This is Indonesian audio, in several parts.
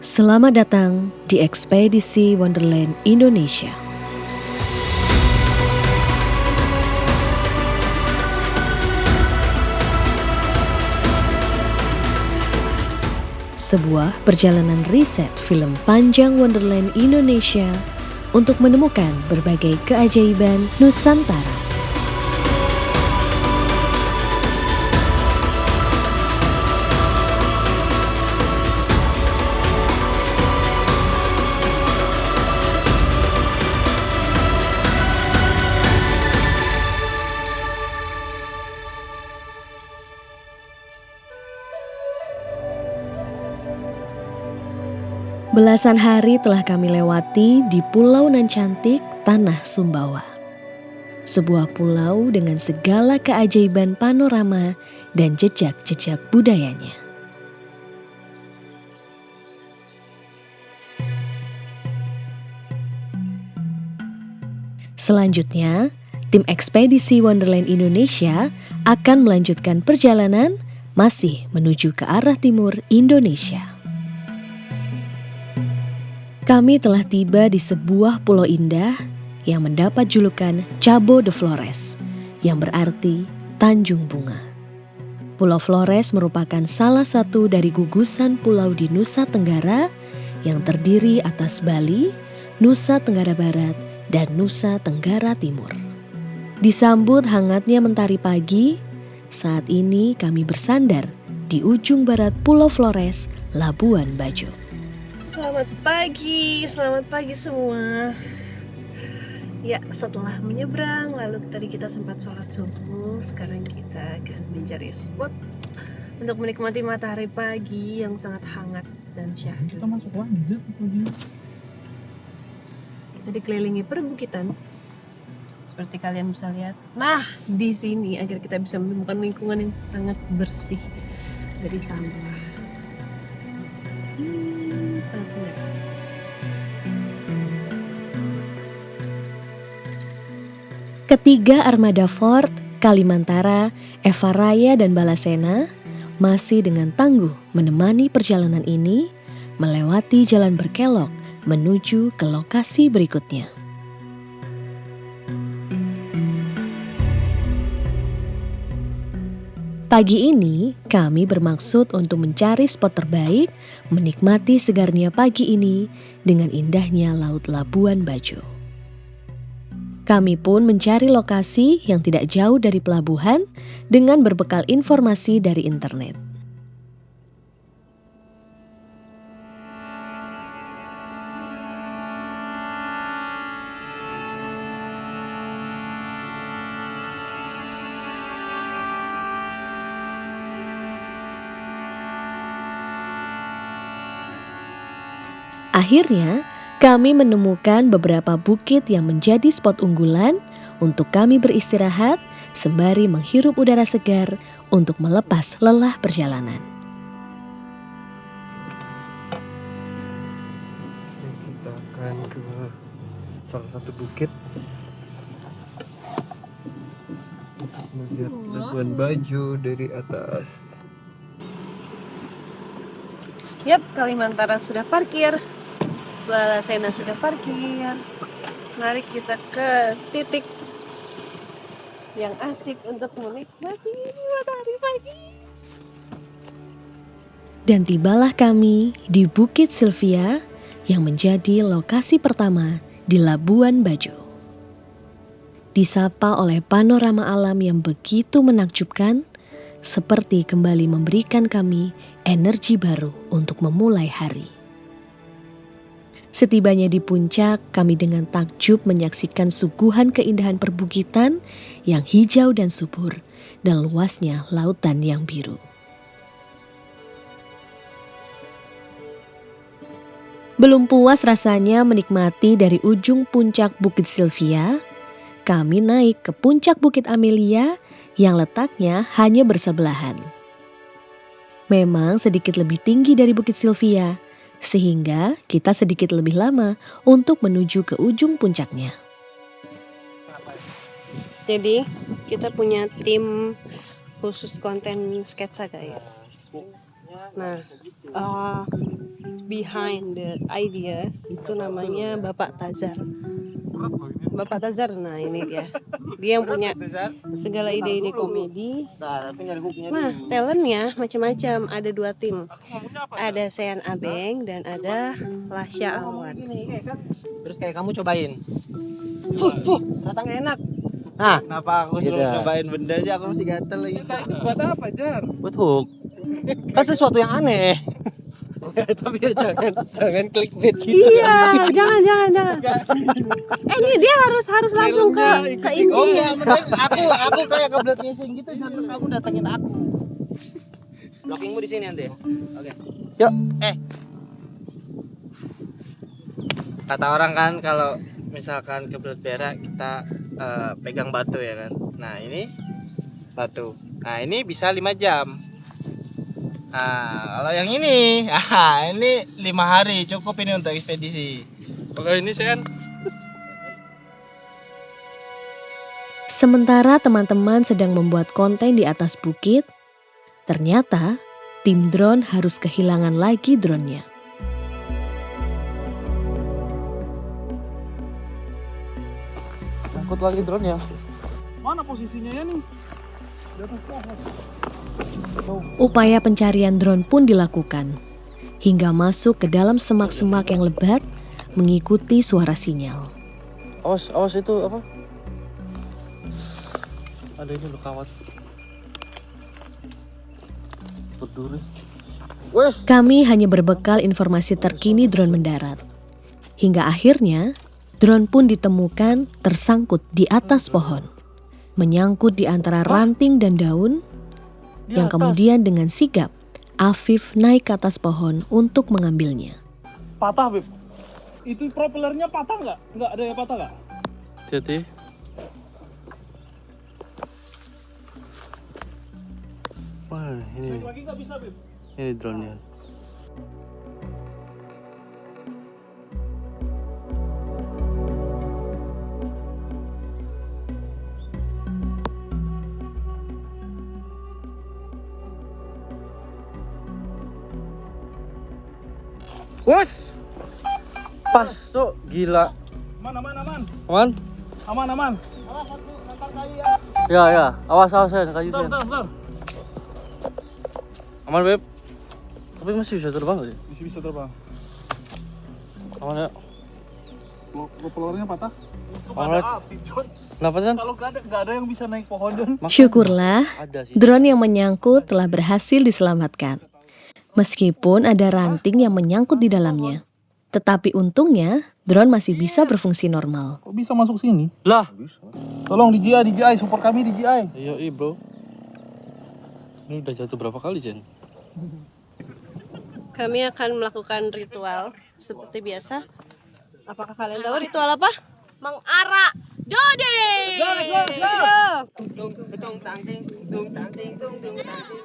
Selamat datang di Ekspedisi Wonderland Indonesia. Sebuah perjalanan riset film panjang Wonderland Indonesia untuk menemukan berbagai keajaiban Nusantara. Belasan hari telah kami lewati di Pulau Nan Cantik, Tanah Sumbawa. Sebuah pulau dengan segala keajaiban panorama dan jejak-jejak budayanya. Selanjutnya, tim Ekspedisi Wonderland Indonesia akan melanjutkan perjalanan masih menuju ke arah timur Indonesia. Kami telah tiba di sebuah pulau indah yang mendapat julukan Cabo de Flores, yang berarti Tanjung Bunga. Pulau Flores merupakan salah satu dari gugusan pulau di Nusa Tenggara yang terdiri atas Bali, Nusa Tenggara Barat, dan Nusa Tenggara Timur. Disambut hangatnya mentari pagi, saat ini kami bersandar di ujung barat Pulau Flores, Labuan Bajo. Selamat pagi semua. Ya, setelah menyeberang, lalu tadi kita sempat sholat subuh. Sekarang kita akan mencari spot untuk menikmati matahari pagi yang sangat hangat dan syahdu. Kita masuk lagi. Kita dikelilingi perbukitan, seperti kalian bisa lihat. Nah, di sini agar kita bisa menemukan lingkungan yang sangat bersih dari sampah. Sangat indah. Ketiga armada Ford, Kalimantara, Eva Raya, dan Balasena masih dengan tangguh menemani perjalanan ini melewati jalan berkelok menuju ke lokasi berikutnya. Pagi ini kami bermaksud untuk mencari spot terbaik, menikmati segarnya pagi ini dengan indahnya Laut Labuan Bajo. Kami pun mencari lokasi yang tidak jauh dari pelabuhan dengan berbekal informasi dari internet. Akhirnya, kami menemukan beberapa bukit yang menjadi spot unggulan untuk kami beristirahat sembari menghirup udara segar untuk melepas lelah perjalanan. Kita akan ke salah satu bukit untuk melihat Labuan Bajo dari atas. Yap, Kalimantara sudah parkir, Balasena sudah parkir. Mari kita ke titik yang asik untuk menikmati matahari pagi. Dan tibalah kami di Bukit Sylvia yang menjadi lokasi pertama di Labuan Bajo. Disapa oleh panorama alam yang begitu menakjubkan, seperti kembali memberikan kami energi baru untuk memulai hari. Setibanya di puncak, kami dengan takjub menyaksikan suguhan keindahan perbukitan yang hijau dan subur dan luasnya lautan yang biru. Belum puas rasanya menikmati dari ujung puncak Bukit Sylvia, kami naik ke puncak Bukit Amelia yang letaknya hanya bersebelahan. Memang sedikit lebih tinggi dari Bukit Sylvia, sehingga kita sedikit lebih lama untuk menuju ke ujung puncaknya. Jadi kita punya tim khusus konten sketsa guys. Nah, behind the idea itu namanya Bapak Tazar. Bapak Tazar, nah ini dia. Dia yang punya segala ide-ide komedi. Nah, talentnya macam-macam. Ada 2 tim. Ada Sean Abeng dan ada Lasya Alwan. Terus kayak kamu cobain. Ternyata gak enak. Nah, Kenapa aku gitu. suruh cobain benda aja aku masih gatel lagi. Buat apa, Jar? Buat hook. Kan sesuatu yang aneh. Tapi ya jangan clickbait gitu. Iya, jangan. Ini dia harus langsung ke inti. Oh enggak, maksudnya aku kayak kebelet missing gitu, jangan kamu datengin aku. Blockingmu di sini nanti. Oke. Yuk, kata orang kan kalau misalkan kebelet berak kita pegang batu ya kan. Nah, ini batu. Nah, ini bisa 5 jam. Nah, kalau yang ini, ini 5 hari cukup ini untuk ekspedisi. Kalau ini Sen, Sementara teman-teman sedang membuat konten di atas bukit, ternyata tim drone harus kehilangan lagi drone-nya. angkut lagi drone ya. Mana posisinya ya nih? Di atas pohon. Upaya pencarian drone pun dilakukan, hingga masuk ke dalam semak-semak yang lebat mengikuti suara sinyal. Awas itu apa? Ada ini lo kawat. Berduri. Weh, Kami hanya berbekal informasi terkini drone mendarat. Hingga akhirnya, drone pun ditemukan tersangkut di atas pohon. Menyangkut di antara ranting dan daun, yang kemudian dengan sigap, Afif naik ke atas pohon untuk mengambilnya. Patah, Beb. Itu propellernya patah nggak? Nggak ada yang patah nggak? hati-hati. Wah, ini Lagi nggak bisa, Beb. drone-nya. Wes, pas tuh gila. Aman. Aman? Ya, awas ya, kayu Sen. Bentar. Aman Beb. Tapi masih bisa terbang gak sih? Bisa terbang. Aman ya. Propellernya patah. Alright. Kenapa Sen? Kalau nggak ada yang bisa naik pohon, Jon. Syukurlah, Ada sih. drone yang menyangkut telah berhasil diselamatkan. Meskipun ada ranting yang menyangkut di dalamnya. Tetapi untungnya, drone masih bisa berfungsi normal. Kok bisa masuk sini? Lah. Tolong DJI, support kami DJI. Iya bro. Ini udah jatuh berapa kali Jen? Kami akan melakukan ritual seperti biasa. Apakah kalian tahu ritual apa? Mengarak Dode. Let's go. Tung tang ting, tung tang ting, tung tang ting.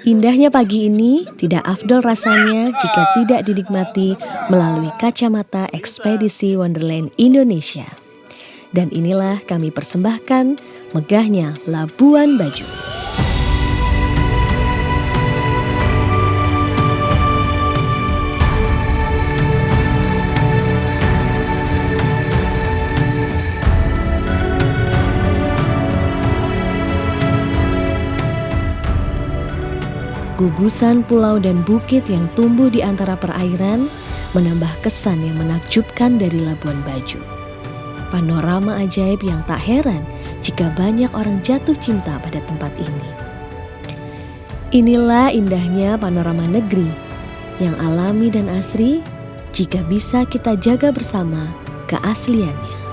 Indahnya pagi ini tidak afdol rasanya jika tidak dinikmati melalui kacamata ekspedisi Wonderland Indonesia. Dan inilah kami persembahkan megahnya Labuan Bajo. Gugusan pulau dan bukit yang tumbuh di antara perairan menambah kesan yang menakjubkan dari Labuan Bajo. Panorama ajaib yang tak heran jika banyak orang jatuh cinta pada tempat ini. Inilah indahnya panorama negeri yang alami dan asri jika bisa kita jaga bersama keasliannya.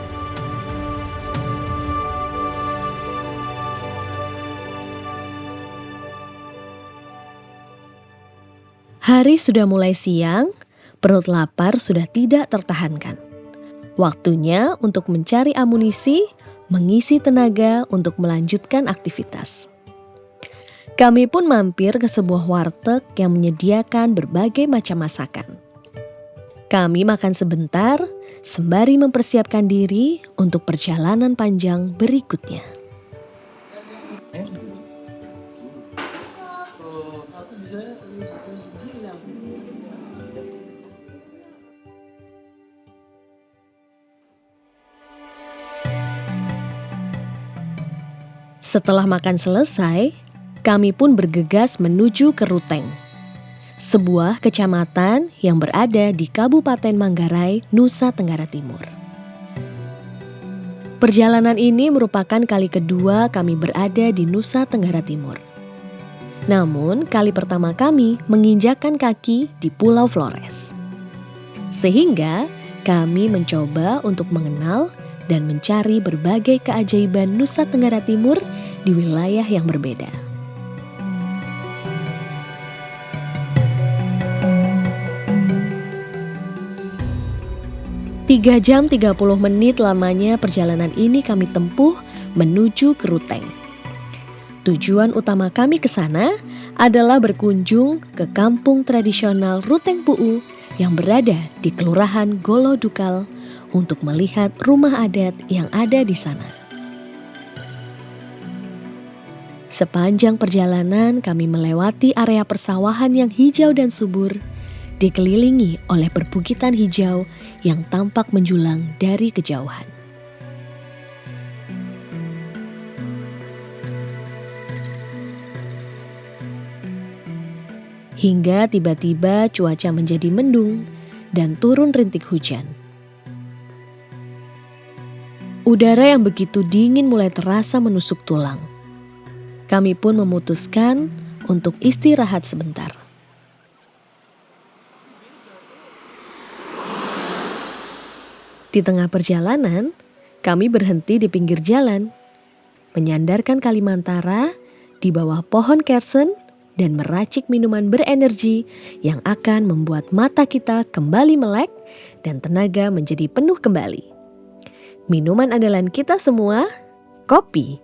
Hari sudah mulai siang, perut lapar sudah tidak tertahankan. Waktunya untuk mencari amunisi, mengisi tenaga untuk melanjutkan aktivitas. Kami pun mampir ke sebuah warteg yang menyediakan berbagai macam masakan. Kami makan sebentar, sembari mempersiapkan diri untuk perjalanan panjang berikutnya. Setelah makan selesai, kami pun bergegas menuju ke Ruteng, sebuah kecamatan yang berada di Kabupaten Manggarai, Nusa Tenggara Timur. Perjalanan ini merupakan kali kedua kami berada di Nusa Tenggara Timur. Namun, kali pertama kami menginjakkan kaki di Pulau Flores. Sehingga kami mencoba untuk mengenal dan mencari berbagai keajaiban Nusa Tenggara Timur di wilayah yang berbeda. Tiga jam 30 menit lamanya perjalanan ini kami tempuh menuju ke Ruteng. Tujuan utama kami ke sana adalah berkunjung ke kampung tradisional Ruteng Pu'u yang berada di Kelurahan Golo Dukal untuk melihat rumah adat yang ada di sana. Sepanjang perjalanan kami melewati area persawahan yang hijau dan subur, dikelilingi oleh perbukitan hijau yang tampak menjulang dari kejauhan. Hingga tiba-tiba cuaca menjadi mendung dan turun rintik hujan. Udara yang begitu dingin mulai terasa menusuk tulang. Kami pun memutuskan untuk istirahat sebentar. Di tengah perjalanan, kami berhenti di pinggir jalan, menyandarkan Kalimantara di bawah pohon kersen dan meracik minuman berenergi yang akan membuat mata kita kembali melek dan tenaga menjadi penuh kembali. Minuman andalan kita semua, kopi.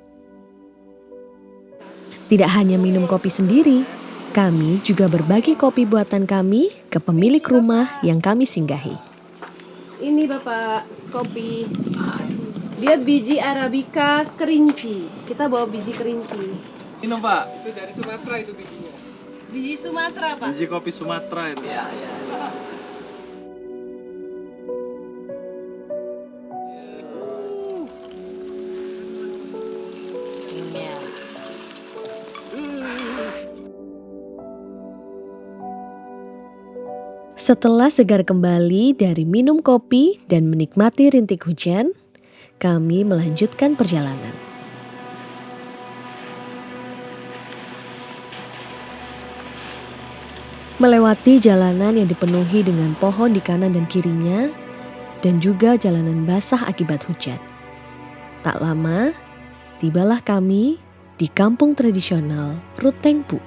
Tidak hanya minum kopi sendiri, kami juga berbagi kopi buatan kami ke pemilik rumah yang kami singgahi. Ini Bapak, kopi. Dia biji Arabica kerinci. Kita bawa biji kerinci. Minum Pak. Itu dari Sumatera itu bijinya. Biji Sumatera, Pak. Biji kopi Sumatera itu. Setelah segar kembali dari minum kopi dan menikmati rintik hujan, kami melanjutkan perjalanan. Melewati jalanan yang dipenuhi dengan pohon di kanan dan kirinya, dan juga jalanan basah akibat hujan. Tak lama, tibalah kami di kampung tradisional Ruteng Pu'u.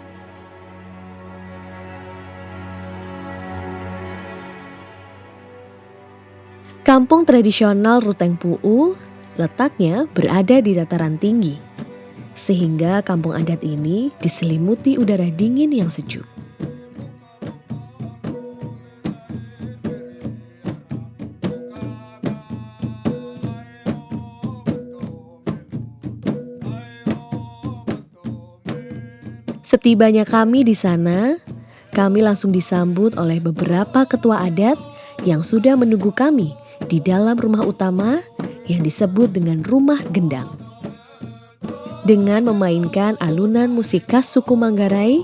Kampung tradisional Ruteng Pu'u letaknya berada di dataran tinggi, sehingga kampung adat ini diselimuti udara dingin yang sejuk. Setibanya kami di sana, kami langsung disambut oleh beberapa ketua adat yang sudah menunggu kami di dalam rumah utama yang disebut dengan rumah gendang. Dengan memainkan alunan musik khas suku Manggarai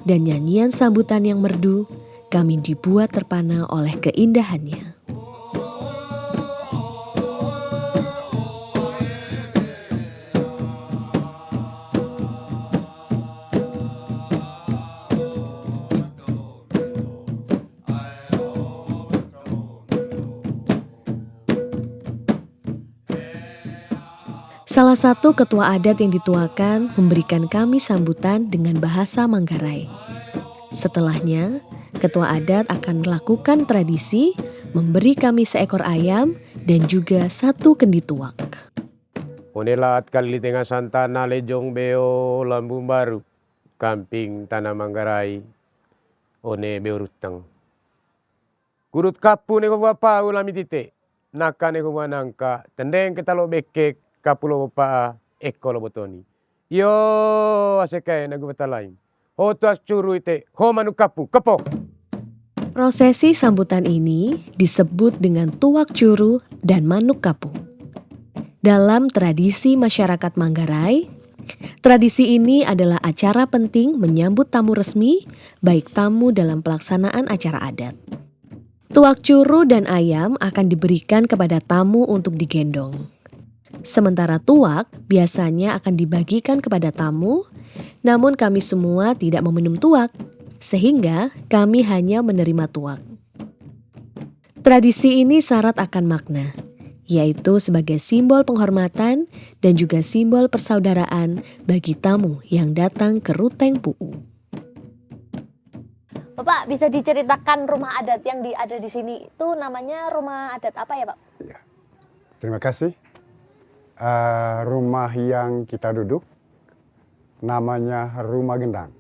dan nyanyian sambutan yang merdu, kami dibuat terpana oleh keindahannya. Salah satu ketua adat yang dituakan memberikan kami sambutan dengan bahasa Manggarai. Setelahnya, ketua adat akan melakukan tradisi memberi kami seekor ayam dan juga satu kendi tuak. Onelaat kali tengah Santana Lejong Beo Lambung Baru, Kamping Tanah Manggarai, One Beurutang. Kurut kapu neko bapa ulami tite, naka neko manangka, tendeng kita lo bekek, kapulo bapa eko lo botoni. Yo asekai nagu betalain. Ho tuas curu ite, ho manu kapu, kepo. Prosesi sambutan ini disebut dengan tuak curu dan manuk kapu. Dalam tradisi masyarakat Manggarai, Tradisi ini adalah acara penting menyambut tamu resmi, baik tamu dalam pelaksanaan acara adat. Tuak curu dan ayam akan diberikan kepada tamu untuk digendong. Sementara tuak biasanya akan dibagikan kepada tamu, namun kami semua tidak meminum tuak, sehingga kami hanya menerima tuak. Tradisi ini syarat akan makna, yaitu sebagai simbol penghormatan dan juga simbol persaudaraan bagi tamu yang datang ke Ruteng Pu'u. Bapak, bisa diceritakan rumah adat yang ada di sini itu namanya rumah adat apa ya, Pak? Ya. Terima kasih. Rumah yang kita duduk namanya Rumah Gendang.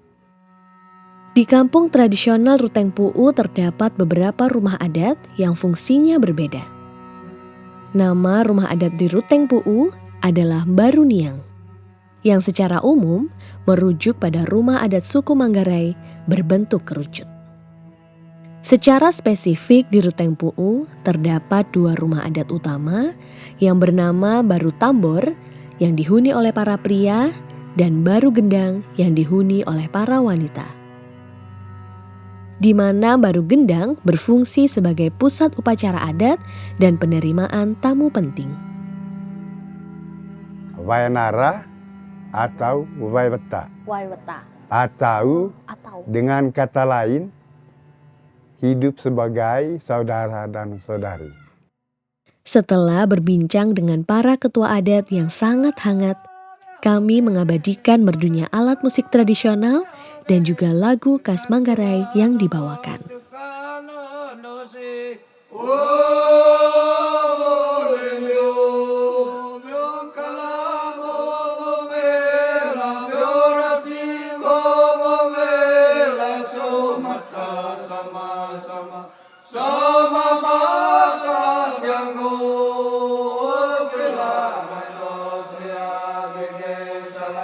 Di kampung tradisional Ruteng Pu'u terdapat beberapa rumah adat yang fungsinya berbeda. Nama rumah adat di Ruteng Pu'u adalah Baruniang, yang secara umum merujuk pada rumah adat suku Manggarai berbentuk kerucut. Secara spesifik di Ruteng Pu'u terdapat 2 rumah adat utama yang bernama Baru Tambor yang dihuni oleh para pria dan Baru Gendang yang dihuni oleh para wanita. Di mana Baru Gendang berfungsi sebagai pusat upacara adat dan penerimaan tamu penting. Wayanara atau Waiweta. Waiweta. Atau Atau dengan kata lain, hidup sebagai saudara dan saudari. Setelah berbincang dengan para ketua adat yang sangat hangat, kami mengabadikan merdunya alat musik tradisional dan juga lagu khas Manggarai yang dibawakan.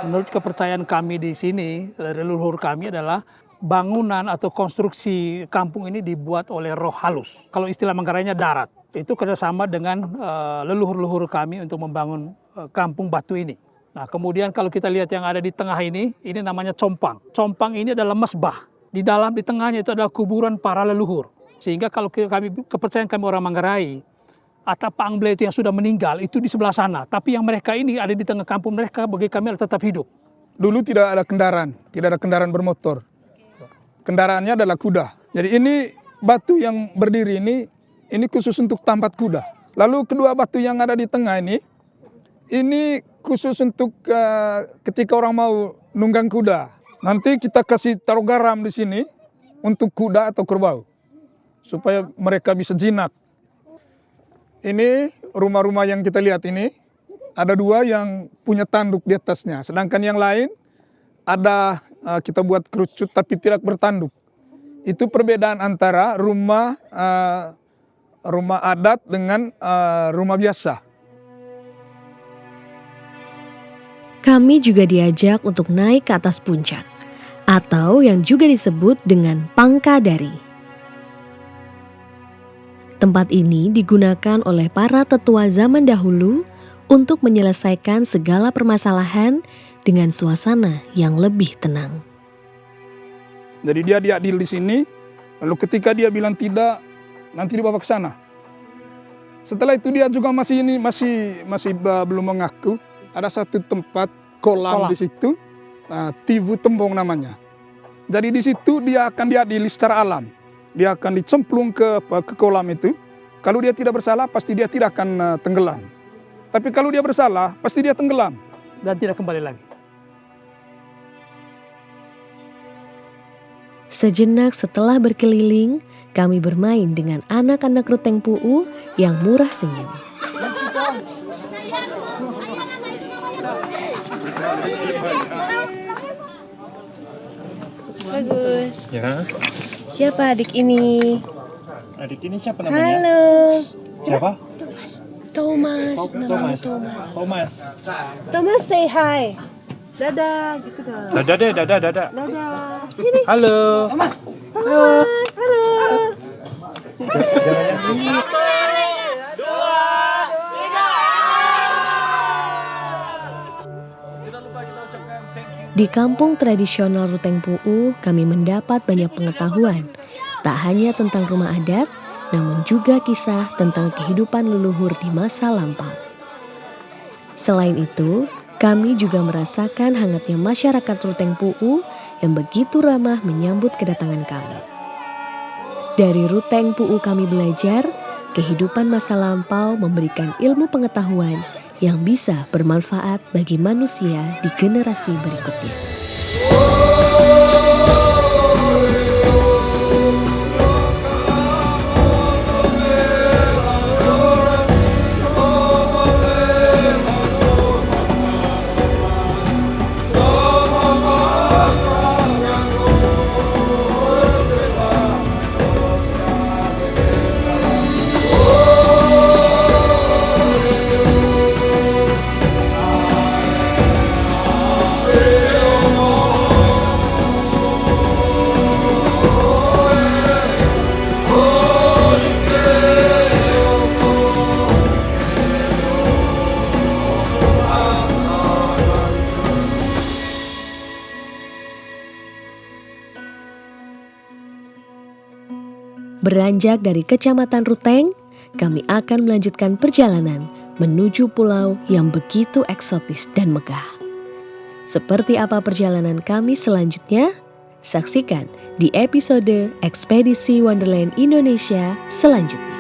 Menurut kepercayaan kami di sini, leluhur kami adalah bangunan atau konstruksi kampung ini dibuat oleh roh halus. Kalau istilah Manggarainya darat. Itu kerjasama dengan leluhur-leluhur kami untuk membangun kampung batu ini. Nah, kemudian kalau kita lihat yang ada di tengah ini namanya compang. Compang ini adalah mesbah. Di tengahnya itu adalah kuburan para leluhur. Sehingga kalau kepercayaan kami orang Manggarai, atap Pangle itu yang sudah meninggal itu di sebelah sana. Tapi yang mereka ini ada di tengah kampung mereka bagi kami adalah tetap hidup. Dulu tidak ada kendaraan bermotor. Kendaraannya adalah kuda. Jadi ini batu yang berdiri ini khusus untuk tempat kuda. Lalu kedua batu yang ada di tengah ini khusus untuk ketika orang mau nunggang kuda. Nanti kita kasih taruh garam di sini untuk kuda atau kerbau supaya mereka bisa jinak. Ini rumah-rumah yang kita lihat ini ada 2 yang punya tanduk di atasnya. Sedangkan yang lain ada kita buat kerucut tapi tidak bertanduk. Itu perbedaan antara rumah adat dengan rumah biasa. Kami juga diajak untuk naik ke atas puncak, atau yang juga disebut dengan Pangkadari. Tempat ini digunakan oleh para tetua zaman dahulu untuk menyelesaikan segala permasalahan dengan suasana yang lebih tenang. Jadi dia diadil di sini, lalu ketika dia bilang tidak, nanti dibawa ke sana. Setelah itu dia juga masih belum mengaku. Ada satu tempat kolam di situ, Tivu Tembong namanya. Jadi di situ dia akan diadili secara alam. Dia akan dicemplung ke kolam itu. Kalau dia tidak bersalah, pasti dia tidak akan tenggelam. Tapi kalau dia bersalah, pasti dia tenggelam. Dan tidak kembali lagi. Sejenak setelah berkeliling, kami bermain dengan anak-anak Ruteng Pu'u yang murah senyum. Bagus. Ya. Siapa adik ini? Adik ini siapa namanya? Halo. Siapa? Thomas. Namanya Thomas. Thomas. Thomas say hi. Dadah gitu dong. Dadah. Dadah. Ini Halo. Thomas. Halo. Di kampung tradisional Ruteng Pu'u, kami mendapat banyak pengetahuan, tak hanya tentang rumah adat, namun juga kisah tentang kehidupan leluhur di masa lampau. Selain itu, kami juga merasakan hangatnya masyarakat Ruteng Pu'u yang begitu ramah menyambut kedatangan kami. Dari Ruteng Pu'u kami belajar, kehidupan masa lampau memberikan ilmu pengetahuan yang bisa bermanfaat bagi manusia di generasi berikutnya. Beranjak dari Kecamatan Ruteng, kami akan melanjutkan perjalanan menuju pulau yang begitu eksotis dan megah. Seperti apa perjalanan kami selanjutnya? Saksikan di episode Ekspedisi Wonderland Indonesia selanjutnya.